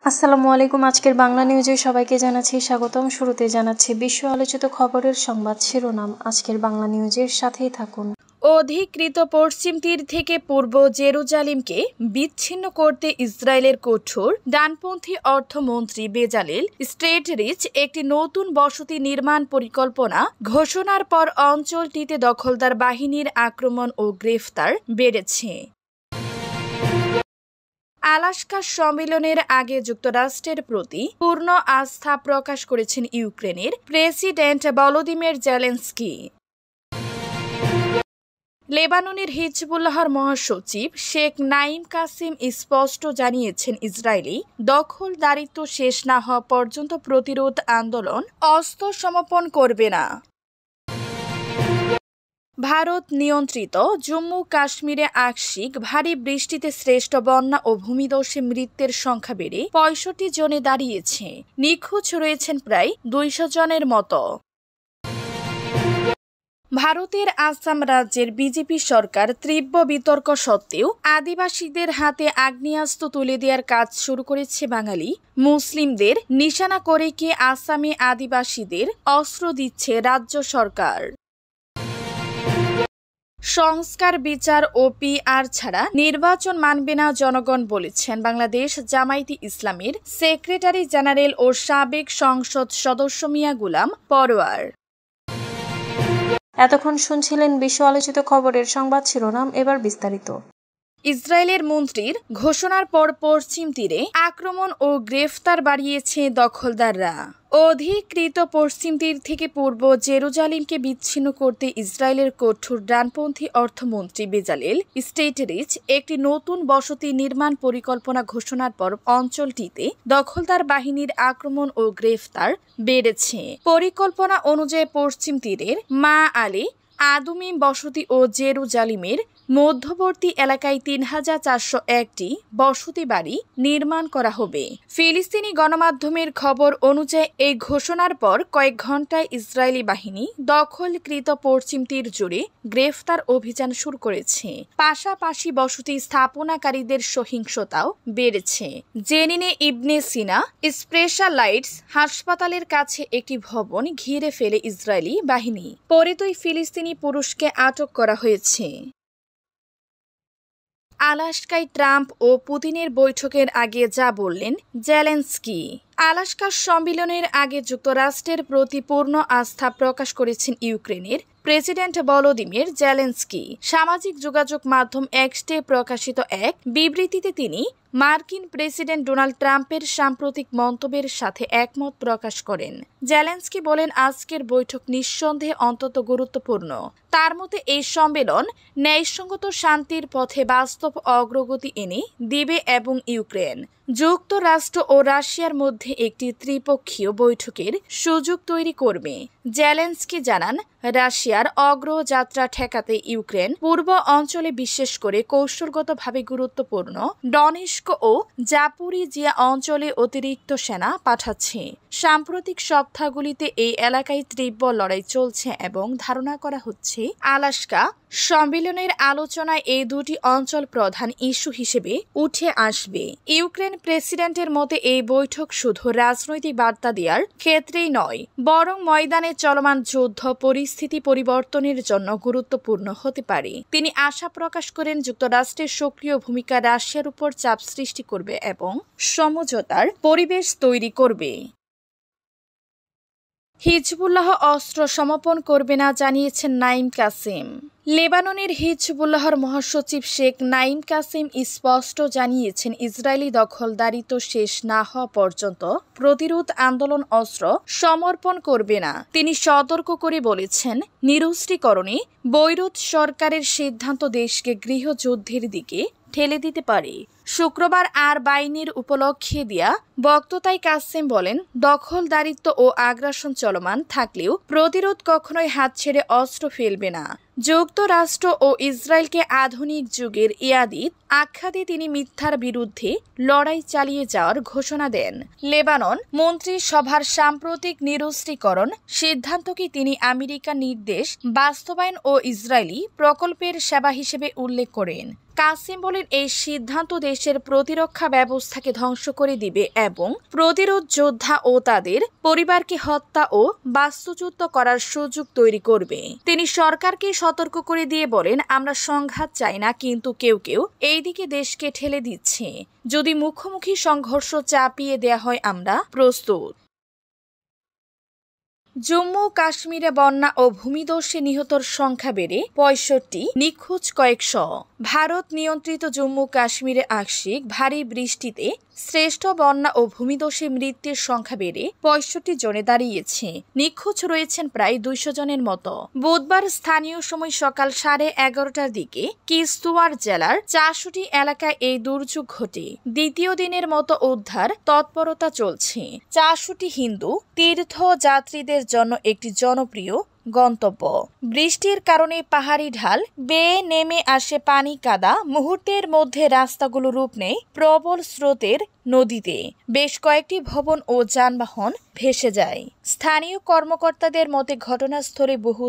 আসসালামু আলাইকুম। আজকের বাংলা নিউজে সবাইকে জানাচ্ছি স্বাগতম। শুরুতে জানাচ্ছি বিশ্ব আলোচিত খবরের সংবাদ শিরোনাম। আজকের বাংলা নিউজের সাথেই থাকুন। অধিকৃত পশ্চিম তীর থেকে পূর্ব জেরুজালেমকে বিচ্ছিন্ন করতে ইসরায়েলের কঠোর ডানপন্থী অর্থমন্ত্রী বেজালেল স্ট্রেটরিচ একটি নতুন বসতি নির্মাণ পরিকল্পনা ঘোষণার পর অঞ্চলটিতে দখলদার বাহিনীর আক্রমণ ও গ্রেফতার বেড়েছে। আলাস্কা সম্মেলনের আগে যুক্তরাষ্ট্রের প্রতি পূর্ণ আস্থা প্রকাশ করেছেন ইউক্রেনের প্রেসিডেন্ট ভলোদিমির জেলেনস্কি। লেবাননের হিজবুল্লাহর মহাসচিব শেখ নাঈম কাসেম স্পষ্ট জানিয়েছেন, ইসরায়েলি দখলদারিত্ব শেষ না হওয়া পর্যন্ত প্রতিরোধ আন্দোলন অস্ত্র সমর্পণ করবে না। ভারত নিয়ন্ত্রিত জম্মু কাশ্মীরে আকস্মিক ভারী বৃষ্টিতে শ্রেষ্ঠ বন্যা ও ভূমিধসে মৃতের সংখ্যা বেড়ে ৬৫ জনে দাঁড়িয়েছে। নিখোঁজ রয়েছেন প্রায় ২০০ জনের মতো। ভারতের আসাম রাজ্যের বিজেপি সরকার তীব্র বিতর্ক সত্ত্বেও আদিবাসীদের হাতে আগ্নেয়াস্ত্র তুলে দেওয়ার কাজ শুরু করেছে। বাঙালি মুসলিমদের নিশানা করে কি আসামে আদিবাসীদের অস্ত্র দিচ্ছে রাজ্য সরকার? সংস্কার, বিচার ও পিআর ছাড়া নির্বাচন মানবে না জনগণ, বলেছেন বাংলাদেশ জামায়াতে ইসলামীর সেক্রেটারি জেনারেল ও সাবেক সংসদ সদস্য মিয়া গোলাম পরোয়ার। এতক্ষণ শুনছিলেন বিশ্ব আলোচিত খবরের সংবাদ শিরোনাম। এবার বিস্তারিত। ইসরায়েলের মন্ত্রীর ঘোষণার পর পশ্চিম তীরে আক্রমণ ও গ্রেফতার বাড়িয়েছে দখলদাররা। অধিকৃত পশ্চিম তীর থেকে পূর্ব জেরুজালেমকে বিচ্ছিন্ন করতে ইসরায়েলের কঠোর ডানপন্থী অর্থমন্ত্রী বেজালেল স্ট্রেটরিচ একটি নতুন বসতি নির্মাণ পরিকল্পনা ঘোষণার পর অঞ্চলটিতে দখলদার বাহিনীর আক্রমণ ও গ্রেফতার বেড়েছে। পরিকল্পনা অনুযায়ী পশ্চিম তীরের মা আলী আদুমি বসতি ও জেরুজালেমের মধ্যবর্তী এলাকায় ৩,৪০১টি বসতি বাড়ি নির্মাণ করা হবে। ফিলিস্তিনি গণমাধ্যমের খবর অনুযায়ী এই ঘোষণার পর কয়েক ঘণ্টায় ইসরায়েলি বাহিনী দখলকৃত পশ্চিম তীর জুড়ে গ্রেফতার অভিযান শুরু করেছে। পাশাপাশি বসতি স্থাপনাকারীদের সহিংসতাও বেড়েছে। জেনিনে ইবনে সিনা স্পেশালাইজড হাসপাতালের কাছে একটি ভবন ঘিরে ফেলে ইসরায়েলি বাহিনী। পরে দুই ফিলিস্তিনি পুরুষকে আটক করা হয়েছে। আলাস্কায় ট্রাম্প ও পুতিনের বৈঠকের আগে যা বললেন জেলেনস্কি। আলাস্কা সম্মেলনের আগে যুক্তরাষ্ট্রের প্রতি পূর্ণ আস্থা প্রকাশ করেছেন ইউক্রেনের প্রেসিডেন্ট ভলোদিমির জেলেনস্কি। সামাজিক যোগাযোগ মাধ্যম এক্সে প্রকাশিত এক বিবৃতিতে তিনি মার্কিন প্রেসিডেন্ট ডোনাল্ড ট্রাম্পের সাম্প্রতিক মন্তব্যের সাথে একমত প্রকাশ করেন। জেলেনস্কি বলেন, আজকের বৈঠক নিঃসন্দেহে অত্যন্ত গুরুত্বপূর্ণ। তার মতে এই সম্মেলন ন্যায়সঙ্গত শান্তির পথে বাস্তব অগ্রগতি এনে দিবে এবং ইউক্রেন, যুক্তরাষ্ট্র ও রাশিয়ার মধ্যে একটি ত্রিপক্ষীয় বৈঠকের সুযোগ তৈরি করবে। জেলেনস্কি জানান, রাশিয়ার অগ্রযাত্রা ঠেকাতে ইউক্রেন পূর্ব অঞ্চলে বিশেষ করে কৌশলগতভাবে গুরুত্বপূর্ণ ডনেস্ক ও জাপোরিজিয়া অঞ্চলে অতিরিক্ত সেনা পাঠাচ্ছে। সাম্প্রতিক সপ্তাহগুলিতে এই এলাকায় তীব্র লড়াই চলছে এবং ধারণা করা হচ্ছে আলাস্কা সম্মেলনের আলোচনায় এই দুটি অঞ্চল প্রধান ইস্যু হিসেবে উঠে আসবে। ইউক্রেন প্রেসিডেন্টের মতে এই বৈঠক শুধু রাজনৈতিক বার্তা দেওয়ার ক্ষেত্রেই নয়, বরং ময়দানে চলমান যুদ্ধ পরিস্থিতি পরিবর্তনের জন্য গুরুত্বপূর্ণ হতে পারে। তিনি আশা প্রকাশ করেন যুক্তরাষ্ট্রের সক্রিয় ভূমিকা রাশিয়ার উপর চাপ সৃষ্টি করবে এবং সমঝোতার পরিবেশ তৈরি করবে। হিজবুল্লাহ অস্ত্র সমর্পণ করবে না জানিয়েছেন নাঈম কাসেম। লেবাননের হিজবুল্লাহর মহাসচিব শেখ নাঈম কাসেম স্পষ্ট জানিয়েছেন, ইসরায়েলি দখলদারিত্ব শেষ না হওয়া পর্যন্ত প্রতিরোধ আন্দোলন অস্ত্র সমর্পণ করবে না। তিনি সতর্ক করে বলেছেন, নিরস্ত্রীকরণে বৈরুত সরকারের সিদ্ধান্ত দেশকে গৃহযুদ্ধের দিকে ঠেলে দিতে পারে। শুক্রবার আর বাইনের উপলক্ষে দেয়া বক্তৃতায় কাসেম বলেন, দখলদারিত্ব ও আগ্রাসন চলমান থাকলেও প্রতিরোধ কখনোই হাত ছেড়ে অস্ত্র ফেলবে না। যুক্তরাষ্ট্র ও ইসরায়েলকে আধুনিক যুগের ইয়াদিত আখ্যা দিয়ে তিনি মিথ্যার বিরুদ্ধে লড়াই চালিয়ে যাওয়ার ঘোষণা দেন। লেবানন মন্ত্রিসভার সাম্প্রতিক নিরস্ত্রীকরণ সিদ্ধান্তকে তিনি আমেরিকার নির্দেশ বাস্তবায়ন ও ইসরায়েলি প্রকল্পের সেবা হিসেবে উল্লেখ করেন। কাসিম বলেন, এই সিদ্ধান্ত দেশের প্রতিরক্ষা ব্যবস্থাকে ধ্বংস করে দিবে এবং প্রতিরোধ যোদ্ধা ও তাদের পরিবারকে হত্যা ও বাস্তুচ্যুত করার সুযোগ তৈরি করবে। তিনি সরকারকে সতর্ক করে দিয়ে বলেন, আমরা সংঘাত চাই না, কিন্তু কেউ কেউ এই দিকে দেশকে ঠেলে দিচ্ছে। যদি মুখোমুখি সংঘর্ষ চাপিয়ে দেয়া হয়, আমরা প্রস্তুত। জম্মু কাশ্মীরে বন্যা ও ভূমিধসে নিহতর সংখ্যা বেড়ে ৬৫, নিখোঁজ কয়েকশ। ভারত নিয়ন্ত্রিত জম্মু কাশ্মীরে আকস্মিক ভারী বৃষ্টিতে শ্রেষ্ঠ বন্যা ও ভূমিধসে মৃত্যুর সংখ্যা বেড়ে ৬৫ জনে দাঁড়িয়েছে। নিখোঁজ রয়েছেন প্রায় ২০০ জনের মতো। বুধবার স্থানীয় সময় সকাল 11:30টার দিকে কিস্তওয়াড় জেলার ৪০টি এলাকায় এই দুর্যোগ ঘটে। দ্বিতীয় দিনের মতো উদ্ধার তৎপরতা চলছে। ৪০টি হিন্দু তীর্থযাত্রীদের জন্য একটি জনপ্রিয় গন্তব্য। বৃষ্টির কারণে পাহাড়ি ঢাল বেয়ে নেমে আসে পানি কাদা। মুহূর্তের মধ্যে রাস্তাগুলো রূপ নেয় প্রবল স্রোতের নদীতে। বেশ কয়েকটি ভবন ও যানবাহন ভেসে যায়। স্থানীয় কর্মকর্তাদের মতে ঘটনাস্থলে বহু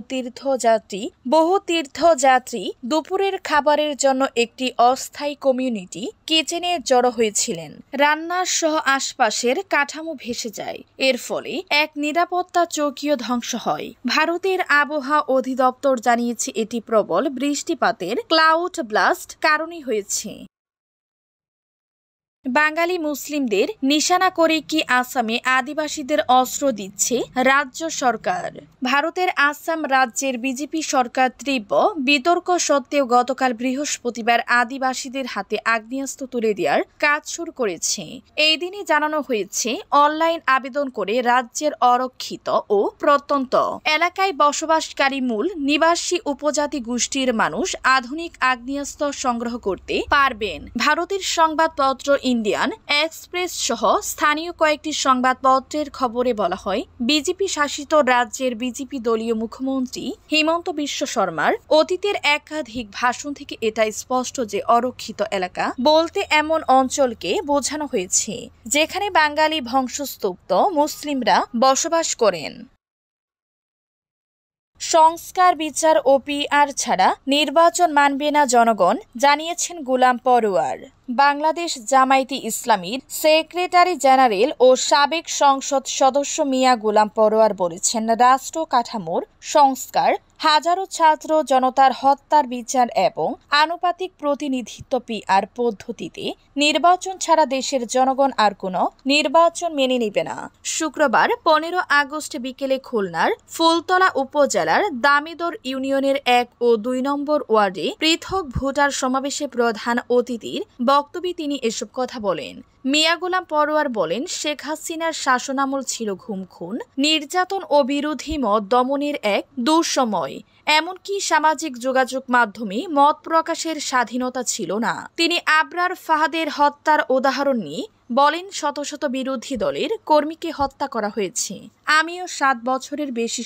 তীর্থযাত্রী দুপুরের খাবারের জন্য একটি অস্থায়ী কমিউনিটি কিচেনে জড়ো হয়েছিলেন। রান্নার সহ আশপাশের কাঠামো ভেসে যায়। এর ফলে এক নিরাপত্তা চৌকিও ধ্বংস হয়। ভারতের আবহাওয়া অধিদপ্তর জানিয়েছে এটি প্রবল বৃষ্টিপাতের ক্লাউড ব্লাস্ট কারণে হয়েছে। বাঙালি মুসলিমদের নিশানা করে কি আসামে আদিবাসীদের অস্ত্র দিচ্ছে রাজ্য সরকার? ভারতের আসাম রাজ্যের বিজেপি সরকার তীব্র বিতর্ক সত্ত্বেও গতকাল বৃহস্পতিবার আদিবাসীদের হাতে আগ্নেয়াস্ত্র তুলে দেওয়ার কাজ শুরু করেছে। এই দিনই জানানো হয়েছে, অনলাইন আবেদন করে রাজ্যের অরক্ষিত ও প্রত্যন্ত এলাকায় বসবাসকারী মূল নিবাসী উপজাতি গোষ্ঠীর মানুষ আধুনিক আগ্নেয়াস্ত্র সংগ্রহ করতে পারবেন। ভারতের সংবাদপত্র ইন্ডিয়ান এক্সপ্রেস সহ স্থানীয় কয়েকটি সংবাদপত্রের খবরে বলা হয়, বিজেপি শাসিত রাজ্যের বিজেপি দলীয় মুখ্যমন্ত্রী হিমন্ত বিশ্ব শর্মার অতীতের একাধিক ভাষণ থেকে এটা স্পষ্ট যে অরক্ষিত এলাকা বলতে এমন অঞ্চলকে বোঝানো হয়েছে যেখানে বাঙালি বংশোদ্ভূত মুসলিমরা বসবাস করেন। সংস্কার, বিচার ও পিআর ছাড়া নির্বাচন মানবে না জনগণ, জানিয়েছেন গোলাম পরোয়ার। বাংলাদেশ জামায়াতে ইসলামীর সেক্রেটারি জেনারেল ও সাবেক সংসদ সদস্য মিয়া গোলাম পরোয়ার বলেছেন, রাষ্ট্র কাঠামোর সংস্কার, হাজারো ছাত্র জনতার হত্যার বিচার এবং আনুপাতিক প্রতিনিধিত্ব পিআর পদ্ধতিতে নির্বাচন ছাড়া দেশের জনগণ আর কোনো নির্বাচন মেনে নেবে না। শুক্রবার 15 আগস্ট বিকেলে খুলনার ফুলতলা উপজেলার দামোদর ইউনিয়নের 1 ও 2 নম্বর ওয়ার্ডে পৃথক ভোটার সমাবেশে প্রধান অতিথির বক্তব্যে তিনি এসব কথা বলেন। মিয়া গোলাম পরোয়ার বলেন, শেখ হাসিনার শাসনামল ছিল ঘুম, খুন, নির্যাতন ও বিরোধী মত দমনের এক দুঃসময়। এমনকি সামাজিক যোগাযোগ মাধ্যমে মত প্রকাশের স্বাধীনতা ছিল না। তিনি আবরার ফাহাদের হত্যার উদাহরণ নিয়ে বলেন, শত শত বিরোধী দলের কর্মীকে হত্যা করা হয়েছে। আমিও 7 বছরের বেশি